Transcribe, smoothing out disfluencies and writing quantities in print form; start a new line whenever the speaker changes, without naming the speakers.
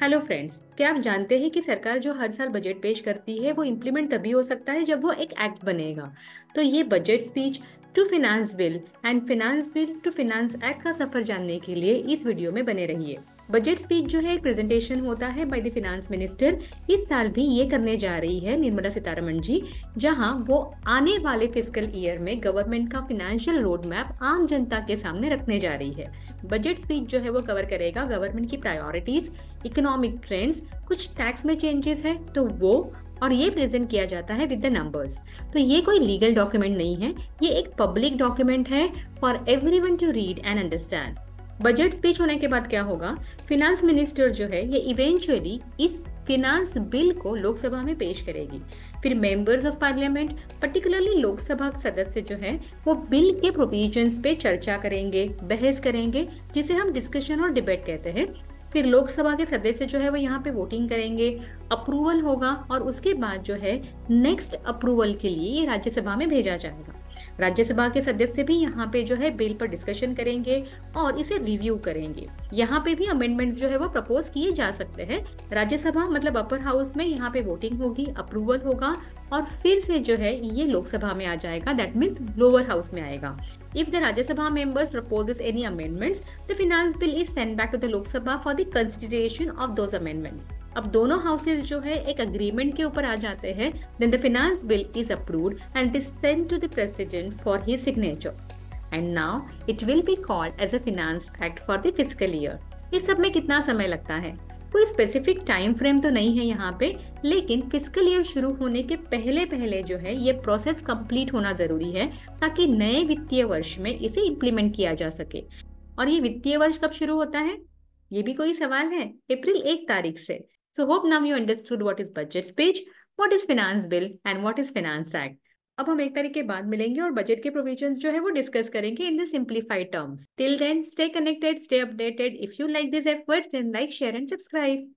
Hello friends, क्या आप जानते हैं कि सरकार जो हर साल बजट पेश करती है वो इम्प्लीमेंट तभी हो सकता है जब वो एक एक्ट बनेगा। तो ये budget speech to finance bill and finance bill to finance act का सफर जानने के लिए इस वीडियो में बने रहिए। बजट स्पीच जो है एक प्रेजेंटेशन होता है बाय द फिनांस मिनिस्टर। इस साल भी ये करने जा रही है निर्मला सीतारमण जी, जहां वो आने वाले फिस्कल ईयर में गवर्नमेंट का फिनेंशियल रोड मैप आम जनता के सामने रखने जा रही है। बजट स्पीच जो है वो कवर करेगा गवर्नमेंट की प्रायोरिटीज, इकोनॉमिक ट्रेंड्स, कुछ टैक्स में चेंजेस है तो वो, और ये प्रेजेंट किया जाता है विद द नंबर्स। तो ये कोई लीगल डॉक्यूमेंट नहीं है, ये एक पब्लिक डॉक्यूमेंट है for everyone to read and understand. Budget speech होने के बाद क्या होगा, फिनांस मिनिस्टर जो है ये इवेंचुअली इस फिनांस बिल को लोकसभा में पेश करेगी। फिर members of parliament, particularly Lok Sabha सदस्य जो है वो बिल के प्रोविजंस पे चर्चा करेंगे, बहस करेंगे, जिसे हम डिस्कशन और डिबेट कहते हैं। फिर लोकसभा के सदस्य जो है वो यहाँ पे वोटिंग करेंगे, अप्रूवल होगा और उसके बाद जो है नेक्स्ट अप्रूवल के लिए ये राज्यसभा में भेजा जाएगा। राज्यसभा के सदस्य भी यहाँ पे जो है बिल पर डिस्कशन करेंगे और इसे रिव्यू करेंगे। यहाँ पे भी अमेंडमेंट्स जो है वो प्रपोज किए जा सकते हैं। राज्यसभा मतलब अपर हाउस में यहाँ पे वोटिंग होगी, अप्रूवल होगा और फिर से जो है ये लोकसभा में आ जाएगा, दैट मीन्स लोअर हाउस में आएगा। If the Rajya Sabha members proposes any amendments, the finance bill is sent back to the Lok Sabha for the consideration of those amendments. अब दोनों हाउसेज जो है एक अग्रीमेंट के ऊपर आ जाते हैं, then the finance bill is approved and is sent to the president for his signature. And now it will be called as a finance act for the fiscal year. इस सब में कितना समय लगता है? कोई स्पेसिफिक टाइम फ्रेम तो नहीं है यहाँ पे, लेकिन फिस्कल ईयर शुरू होने के पहले पहले जो है ये प्रोसेस कंप्लीट होना जरूरी है ताकि नए वित्तीय वर्ष में इसे इम्प्लीमेंट किया जा सके। और ये वित्तीय वर्ष कब शुरू होता है, ये भी कोई सवाल है? अप्रैल 1 तारीख से। So hope now you understood what is budget speech, what is finance bill and what is finance act. अब हम 1 तारीख के बाद मिलेंगे और बजट के प्रोविजंस जो है वो डिस्कस करेंगे in the simplified terms. Till then stay connected, stay updated. If you like this effort then like, share and subscribe.